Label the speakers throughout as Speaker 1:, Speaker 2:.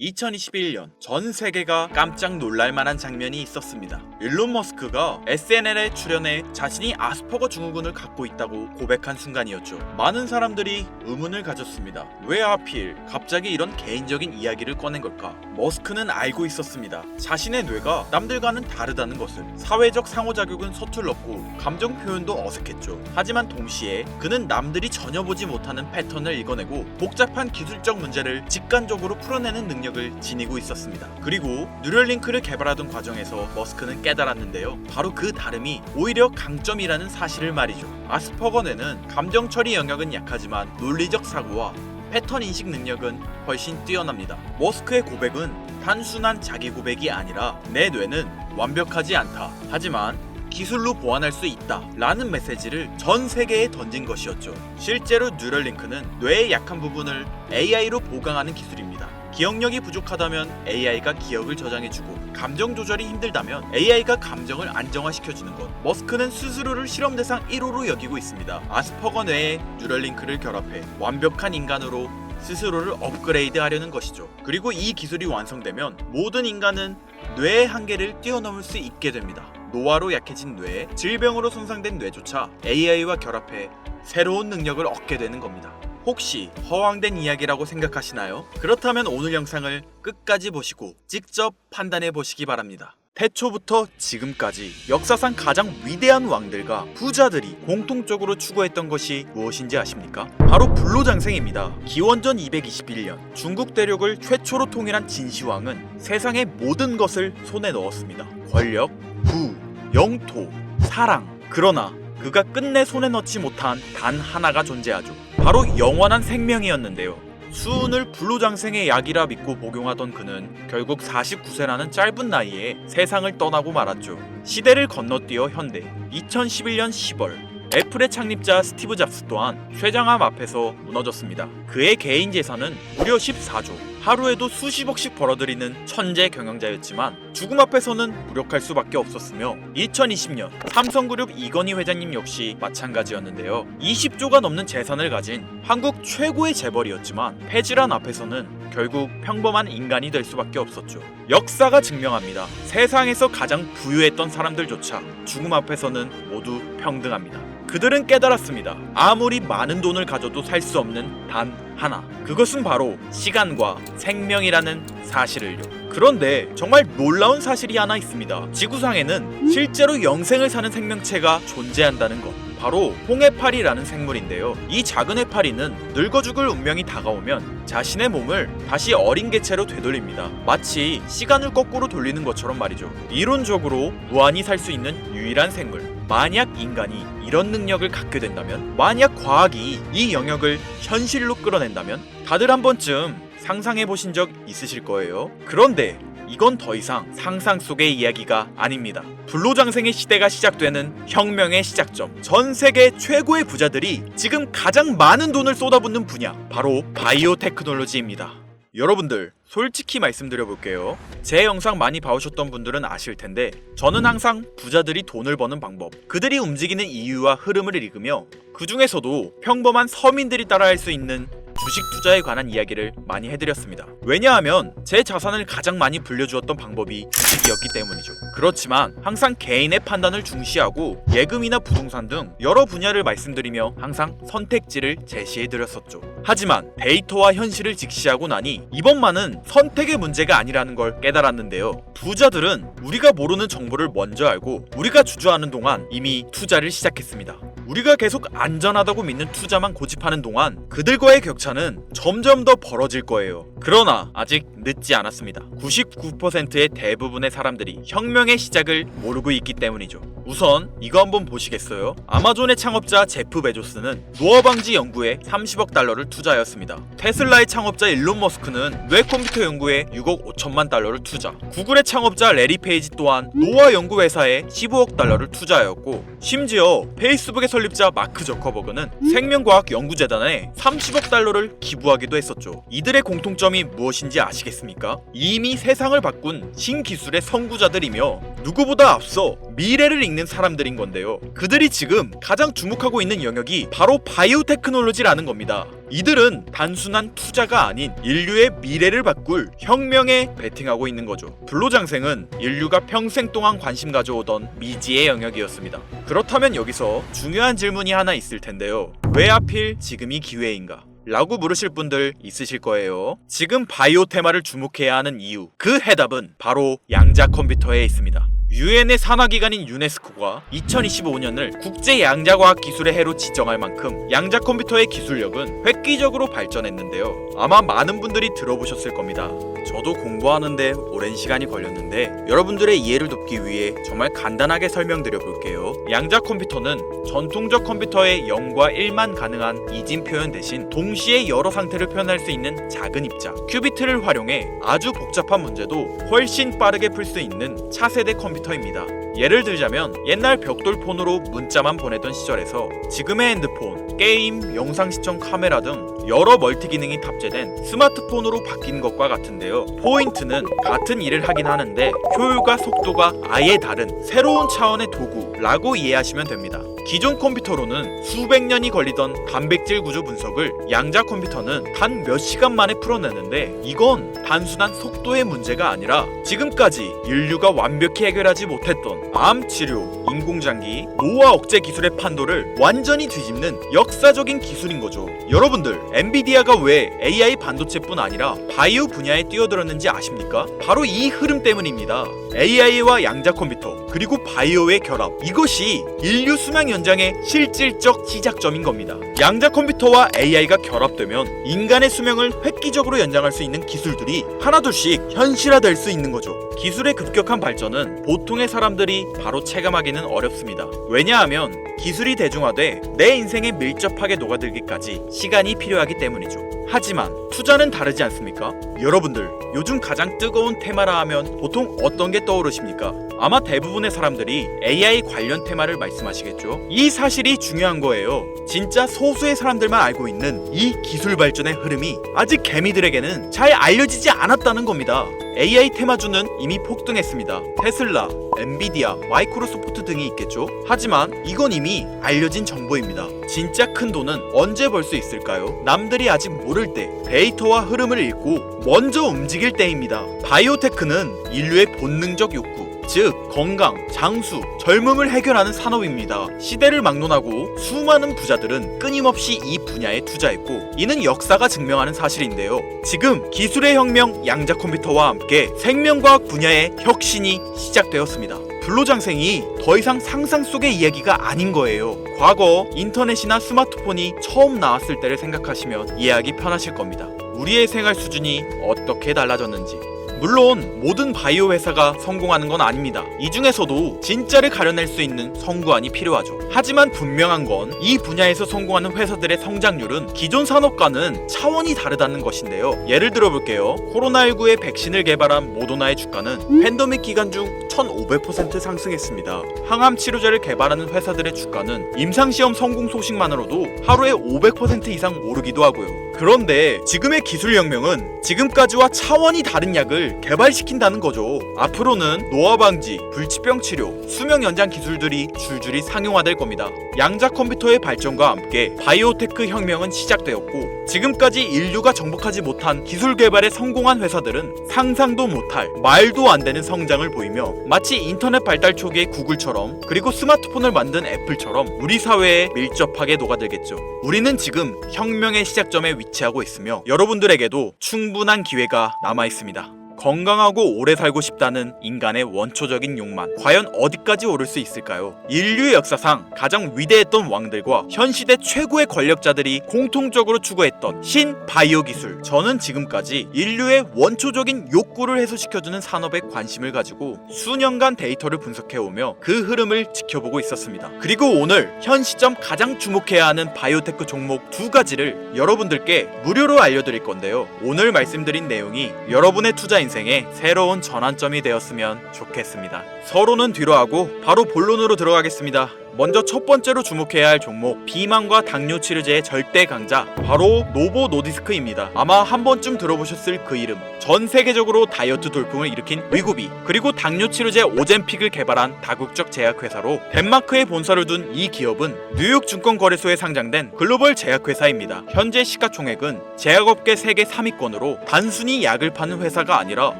Speaker 1: 2021년 전 세계가 깜짝 놀랄만한 장면이 있었습니다. 일론 머스크가 SNL에 출연해 자신이 아스퍼거 증후군을 갖고 있다고 고백한 순간이었죠. 많은 사람들이 의문을 가졌습니다. 왜 하필 갑자기 이런 개인적인 이야기를 꺼낸 걸까? 머스크는 알고 있었습니다. 자신의 뇌가 남들과는 다르다는 것을. 사회적 상호작용은 서툴렀고 감정 표현도 어색했죠. 하지만 동시에 그는 남들이 전혀 보지 못하는 패턴을 읽어내고 복잡한 기술적 문제를 직관적으로 풀어내는 능력을 지니고 있었습니다. 그리고 뉴럴링크를 개발하던 과정에서 머스크는 깨달았는데요. 바로 그 다름이 오히려 강점이라는 사실을 말이죠. 아스퍼거 뇌는 감정 처리 영역은 약하지만 논리적 사고와 패턴 인식 능력은 훨씬 뛰어납니다. 머스크의 고백은 단순한 자기 고백이 아니라 내 뇌는 완벽하지 않다. 하지만 기술로 보완할 수 있다 라는 메시지를 전 세계에 던진 것이었죠. 실제로 뉴럴링크는 뇌의 약한 부분을 AI로 보강하는 기술입니다. 기억력이 부족하다면 AI가 기억을 저장해주고 감정 조절이 힘들다면 AI가 감정을 안정화시켜주는 것. 머스크는 스스로를 실험 대상 1호로 여기고 있습니다. 아스퍼거 뇌에 뉴럴링크를 결합해 완벽한 인간으로 스스로를 업그레이드하려는 것이죠. 그리고 이 기술이 완성되면 모든 인간은 뇌의 한계를 뛰어넘을 수 있게 됩니다. 노화로 약해진 뇌, 질병으로 손상된 뇌조차 AI와 결합해 새로운 능력을 얻게 되는 겁니다. 혹시 허황된 이야기라고 생각하시나요? 그렇다면 오늘 영상을 끝까지 보시고 직접 판단해 보시기 바랍니다. 태초부터 지금까지 역사상 가장 위대한 왕들과 부자들이 공통적으로 추구했던 것이 무엇인지 아십니까? 바로 불로장생입니다. 기원전 221년 중국 대륙을 최초로 통일한 진시황은 세상의 모든 것을 손에 넣었습니다. 권력, 부, 영토, 사랑. 그러나 그가 끝내 손에 넣지 못한 단 하나가 존재하죠. 바로 영원한 생명이었는데요. 수은을 불로장생의 약이라 믿고 복용하던 그는 결국 49세라는 짧은 나이에 세상을 떠나고 말았죠. 시대를 건너뛰어 현대 2011년 10월 애플의 창립자 스티브 잡스 또한 쇠장암 앞에서 무너졌습니다. 그의 개인 재산은 무려 14조, 하루에도 수십억씩 벌어들이는 천재 경영자였지만 죽음 앞에서는 무력할 수밖에 없었으며 2020년 삼성그룹 이건희 회장님 역시 마찬가지였는데요. 20조가 넘는 재산을 가진 한국 최고의 재벌이었지만 폐질환 앞에서는 결국 평범한 인간이 될 수밖에 없었죠. 역사가 증명합니다. 세상에서 가장 부유했던 사람들조차 죽음 앞에서는 모두 평등합니다. 그들은 깨달았습니다. 아무리 많은 돈을 가져도 살 수 없는 단 하나. 그것은 바로 시간과 생명이라는 사실을요. 그런데 정말 놀라운 사실이 하나 있습니다. 지구상에는 실제로 영생을 사는 생명체가 존재한다는 것. 바로 홍해파리라는 생물인데요. 이 작은 해파리는 늙어 죽을 운명이 다가오면 자신의 몸을 다시 어린 개체로 되돌립니다. 마치 시간을 거꾸로 돌리는 것처럼 말이죠. 이론적으로 무한히 살 수 있는 유일한 생물. 만약 인간이 이런 능력을 갖게 된다면, 만약 과학이 이 영역을 현실로 끌어낸다면 다들 한 번쯤 상상해 보신 적 있으실 거예요. 그런데 이건 더 이상 상상 속의 이야기가 아닙니다. 불로장생의 시대가 시작되는 혁명의 시작점. 전 세계 최고의 부자들이 지금 가장 많은 돈을 쏟아붓는 분야, 바로 바이오 테크놀로지입니다. 여러분들 솔직히 말씀드려볼게요. 제 영상 많이 봐오셨던 분들은 아실 텐데 저는 항상 부자들이 돈을 버는 방법, 그들이 움직이는 이유와 흐름을 읽으며 그 중에서도 평범한 서민들이 따라할 수 있는 주식 투자에 관한 이야기를 많이 해드렸습니다. 왜냐하면 제 자산을 가장 많이 불려주었던 방법이 주식이었기 때문이죠. 그렇지만 항상 개인의 판단을 중시하고 예금이나 부동산 등 여러 분야를 말씀드리며 항상 선택지를 제시해드렸었죠. 하지만 데이터와 현실을 직시하고 나니 이번만은 선택의 문제가 아니라는 걸 깨달았는데요. 부자들은 우리가 모르는 정보를 먼저 알고 우리가 주저하는 동안 이미 투자를 시작했습니다. 우리가 계속 안전하다고 믿는 투자만 고집하는 동안 그들과의 격차는 점점 더 벌어질 거예요. 그러나 아직 늦지 않았습니다. 99%의 대부분의 사람들이 혁명의 시작을 모르고 있기 때문이죠. 우선 이거 한번 보시겠어요? 아마존의 창업자 제프 베조스는 노화 방지 연구에 30억 달러를 투자하였습니다. 테슬라의 창업자 일론 머스크는 뇌 컴퓨터 연구에 6억 5천만 달러를 투자. 구글의 창업자 레리 페이지 또한 노화 연구 회사에 15억 달러를 투자하였고, 심지어 페이스북의 설립자 마크 저커버그는 생명과학 연구재단에 30억 달러를 기부하기도 했었죠. 이들의 공통점이 무엇인지 아시겠습니까? 이미 세상을 바꾼 신기술의 선구자들이며 누구보다 앞서 미래를 읽는 사람들인 건데요. 그들이 지금 가장 주목하고 있는 영역이 바로 바이오 테크놀로지라는 겁니다. 이들은 단순한 투자가 아닌 인류의 미래를 바꿀 혁명에 베팅하고 있는 거죠. 불로장생은 인류가 평생 동안 관심 가져오던 미지의 영역이었습니다. 그렇다면 여기서 중요한 질문이 하나 있을 텐데요. 왜 하필 지금이 기회인가? 라고 물으실 분들 있으실 거예요. 지금 바이오 테마를 주목해야 하는 이유, 그 해답은 바로 양자 컴퓨터에 있습니다. 유엔의 산하기관인 유네스코가 2025년을 국제 양자과학 기술의 해로 지정할 만큼 양자 컴퓨터의 기술력은 획기적으로 발전했는데요. 아마 많은 분들이 들어보셨을 겁니다. 저도 공부하는데 오랜 시간이 걸렸는데 여러분들의 이해를 돕기 위해 정말 간단하게 설명드려 볼게요. 양자 컴퓨터는 전통적 컴퓨터의 0과 1만 가능한 이진 표현 대신 동시에 여러 상태를 표현할 수 있는 작은 입자 큐비트를 활용해 아주 복잡한 문제도 훨씬 빠르게 풀 수 있는 차세대 컴퓨터입니다. 예를 들자면 옛날 벽돌폰으로 문자만 보내던 시절에서 지금의 핸드폰, 게임, 영상 시청 카메라 등 여러 멀티 기능이 탑재된 스마트폰으로 바뀐 것과 같은데요. 포인트는 같은 일을 하긴 하는데 효율과 속도가 아예 다른 새로운 차원의 도구라고 이해하시면 됩니다. 기존 컴퓨터로는 수백 년이 걸리던 단백질 구조 분석을 양자 컴퓨터는 단 몇 시간 만에 풀어내는데 이건 단순한 속도의 문제가 아니라 지금까지 인류가 완벽히 해결하지 못했던 암 치료, 인공장기, 노화 억제 기술의 판도를 완전히 뒤집는 역사적인 기술인 거죠. 여러분들, 엔비디아가 왜 AI 반도체뿐 아니라 바이오 분야에 뛰어들었는지 아십니까? 바로 이 흐름 때문입니다. AI와 양자 컴퓨터 그리고 바이오의 결합, 이것이 인류 수명 연장의 실질적 시작점인 겁니다. 양자 컴퓨터와 AI가 결합되면 인간의 수명을 획기적으로 연장할 수 있는 기술들이 하나둘씩 현실화될 수 있는 거죠. 기술의 급격한 발전은 보통의 사람들이 바로 체감하기는 어렵습니다. 왜냐하면 기술이 대중화돼 내 인생에 밀접하게 녹아들기까지 시간이 필요하기 때문이죠. 하지만 투자는 다르지 않습니까? 여러분들, 요즘 가장 뜨거운 테마라 하면 보통 어떤 게 떠오르십니까? 아마 대부분의 사람들이 AI 관련 테마를 말씀하시겠죠? 이 사실이 중요한 거예요. 진짜 소수의 사람들만 알고 있는 이 기술 발전의 흐름이 아직 개미들에게는 잘 알려지지 않았다는 겁니다. AI 테마주는 이미 폭등했습니다. 테슬라, 엔비디아, 마이크로소프트 등이 있겠죠? 하지만 이건 이미 알려진 정보입니다. 진짜 큰 돈은 언제 벌 수 있을까요? 남들이 아직 모를 때 데이터와 흐름을 읽고 먼저 움직일 때입니다. 바이오테크는 인류의 본능적 욕구, 즉 건강, 장수, 젊음을 해결하는 산업입니다. 시대를 막론하고 수많은 부자들은 끊임없이 이 분야에 투자했고 이는 역사가 증명하는 사실인데요. 지금 기술의 혁명 양자 컴퓨터와 함께 생명과학 분야의 혁신이 시작되었습니다. 불로장생이 더 이상 상상 속의 이야기가 아닌 거예요. 과거 인터넷이나 스마트폰이 처음 나왔을 때를 생각하시면 이해하기 편하실 겁니다. 우리의 생활 수준이 어떻게 달라졌는지. 물론 모든 바이오 회사가 성공하는 건 아닙니다. 이 중에서도 진짜를 가려낼 수 있는 성구안이 필요하죠. 하지만 분명한 건 이 분야에서 성공하는 회사들의 성장률은 기존 산업과는 차원이 다르다는 것인데요. 예를 들어 볼게요. 코로나19의 백신을 개발한 모더나의 주가는 팬데믹 기간 중 1500% 상승했습니다. 항암 치료제를 개발하는 회사들의 주가는 임상시험 성공 소식만으로도 하루에 500% 이상 오르기도 하고요. 그런데 지금의 기술 혁명은 지금까지와 차원이 다른 약을 개발시킨다는 거죠. 앞으로는 노화 방지, 불치병 치료, 수명 연장 기술들이 줄줄이 상용화될 겁니다. 양자 컴퓨터의 발전과 함께 바이오테크 혁명은 시작되었고 지금까지 인류가 정복하지 못한 기술 개발에 성공한 회사들은 상상도 못할 말도 안 되는 성장을 보이며 마치 인터넷 발달 초기의 구글처럼 그리고 스마트폰을 만든 애플처럼 우리 사회에 밀접하게 녹아들겠죠. 우리는 지금 혁명의 시작점에 위치하고 있으며 여러분들에게도 충분한 기회가 남아 있습니다. 건강하고 오래 살고 싶다는 인간의 원초적인 욕망, 과연 어디까지 오를 수 있을까요? 인류의 역사상 가장 위대했던 왕들과 현 시대 최고의 권력자들이 공통적으로 추구했던 신바이오 기술. 저는 지금까지 인류의 원초적인 욕구를 해소시켜주는 산업에 관심을 가지고 수년간 데이터를 분석해오며 그 흐름을 지켜보고 있었습니다. 그리고 오늘 현 시점 가장 주목해야 하는 바이오테크 종목 두 가지를 여러분들께 무료로 알려드릴 건데요. 오늘 말씀드린 내용이 여러분의 투자 인생의 새로운 전환점이 되었으면 좋겠습니다. 서로는 뒤로 하고 바로 본론으로 들어가겠습니다. 먼저 첫 번째로 주목해야 할 종목, 비만과 당뇨 치료제의 절대 강자, 바로 노보 노디스크입니다. 아마 한 번쯤 들어보셨을 그 이름. 전 세계적으로 다이어트 돌풍을 일으킨 위고비, 그리고 당뇨 치료제 오젬픽을 개발한 다국적 제약회사로 덴마크에 본사를 둔 이 기업은 뉴욕 증권거래소에 상장된 글로벌 제약회사입니다. 현재 시가총액은 제약업계 세계 3위권으로 단순히 약을 파는 회사가 아니라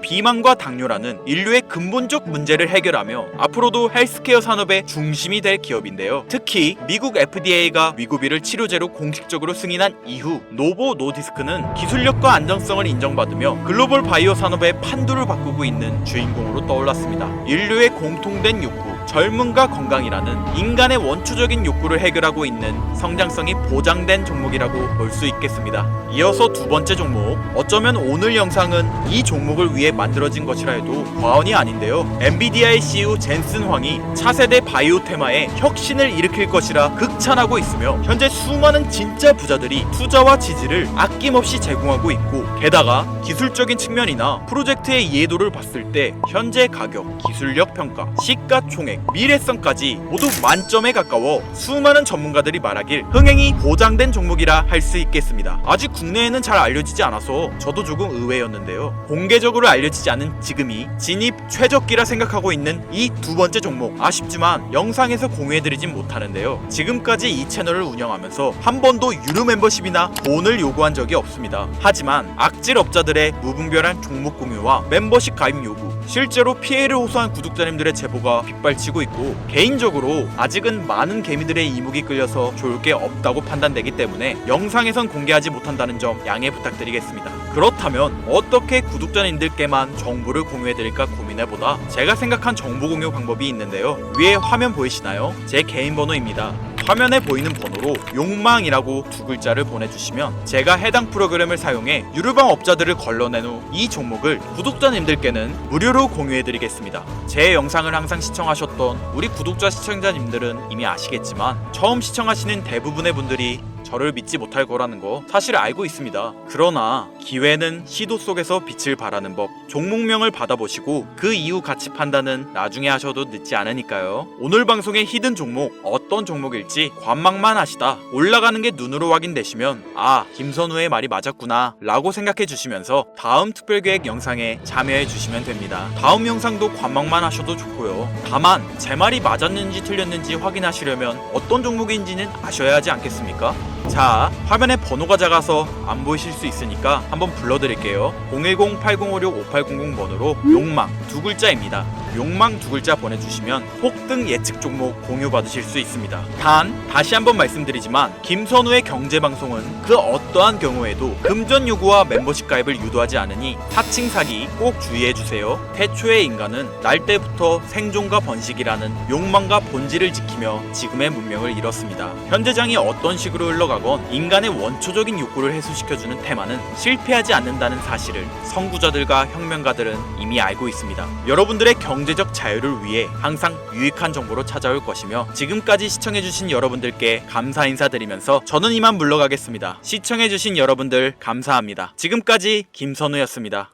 Speaker 1: 비만과 당뇨라는 인류의 근본적 문제를 해결하며 앞으로도 헬스케어 산업의 중심이 될 기업인데요. 특히 미국 FDA가 위고비를 치료제로 공식적으로 승인한 이후 노보 노디스크는 기술력과 안정성을 인정받으며 글로벌 바이오 산업의 판도를 바꾸고 있는 주인공으로 떠올랐습니다. 인류의 공통된 욕구, 젊음과 건강이라는 인간의 원초적인 욕구를 해결하고 있는 성장성이 보장된 종목이라고 볼 수 있겠습니다. 이어서 두 번째 종목, 어쩌면 오늘 영상은 이 종목을 위해 만들어진 것이라 해도 과언이 아닌데요. 엔비디아의 CEO 젠슨 황이 차세대 바이오 테마에 혁신을 일으킬 것이라 극찬하고 있으며 현재 수많은 진짜 부자들이 투자와 지지를 아낌없이 제공하고 있고, 게다가 기술적인 측면이나 프로젝트의 이해도를 봤을 때 현재 가격, 기술력 평가, 시가총액, 미래성까지 모두 만점에 가까워 수많은 전문가들이 말하길 흥행이 보장된 종목이라 할 수 있겠습니다. 아직 국내에는 잘 알려지지 않아서 저도 조금 의외였는데요. 공개적으로 알려지지 않은 지금이 진입 최적기라 생각하고 있는 이 두 번째 종목, 아쉽지만 영상에서 공유해드리진 못하는데요. 지금까지 이 채널을 운영하면서 한 번도 유료 멤버십이나 돈을 요구한 적이 없습니다. 하지만 악질 업자들의 무분별한 종목 공유와 멤버십 가입 요구, 실제로 피해를 호소한 구독자님들의 제보가 빗발치고 있고, 개인적으로 아직은 많은 개미들의 이목이 끌려서 좋을 게 없다고 판단되기 때문에 영상에선 공개하지 못한다는 점 양해 부탁드리겠습니다. 그렇다면 어떻게 구독자님들께만 정보를 공유해드릴까 고민해보다 제가 생각한 정보 공유 방법이 있는데요. 위에 화면 보이시나요? 제 개인 번호입니다. 화면에 보이는 번호로 욕망이라고 두 글자를 보내주시면 제가 해당 프로그램을 사용해 유료방 업자들을 걸러낸 후 이 종목을 구독자님들께는 무료로 공유해드리겠습니다. 제 영상을 항상 시청하셨던 우리 구독자 시청자님들은 이미 아시겠지만 처음 시청하시는 대부분의 분들이 저를 믿지 못할 거라는 거 사실 알고 있습니다. 그러나 기회는 시도 속에서 빛을 발하는 법, 종목명을 받아보시고 그 이후 가치 판단은 나중에 하셔도 늦지 않으니까요. 오늘 방송의 히든 종목, 어떤 종목일지 관망만 하시다 올라가는 게 눈으로 확인되시면 아, 김선우의 말이 맞았구나 라고 생각해 주시면서 다음 특별계획 영상에 참여해 주시면 됩니다. 다음 영상도 관망만 하셔도 좋고요. 다만 제 말이 맞았는지 틀렸는지 확인하시려면 어떤 종목인지는 아셔야 하지 않겠습니까? 자, 화면에 번호가 작아서 안 보이실 수 있으니까 한번 불러드릴게요. 010-8056-5800 번호로 욕망 두 글자입니다. 욕망 두 글자 보내주시면 폭등 예측 종목 공유 받으실 수 있습니다. 단 다시 한번 말씀드리지만 김선우의 경제방송은 그 어떠한 경우에도 금전 요구와 멤버십 가입을 유도하지 않으니 사칭 사기 꼭 주의해주세요. 태초의 인간은 날 때부터 생존과 번식이라는 욕망과 본질을 지키며 지금의 문명을 이뤘습니다. 현재장이 어떤 식으로 흘러가건 인간의 원초적인 욕구를 해소시켜주는 테마는 실패하지 않는다는 사실을 선구자들과 혁명가들은 이미 알고 있습니다. 여러분들의 경제적 자유를 위해 항상 유익한 정보로 찾아올 것이며, 지금까지 시청해주신 여러분들께 감사 인사드리면서 저는 이만 물러가겠습니다. 시청해주신 여러분들 감사합니다. 지금까지 김선우였습니다.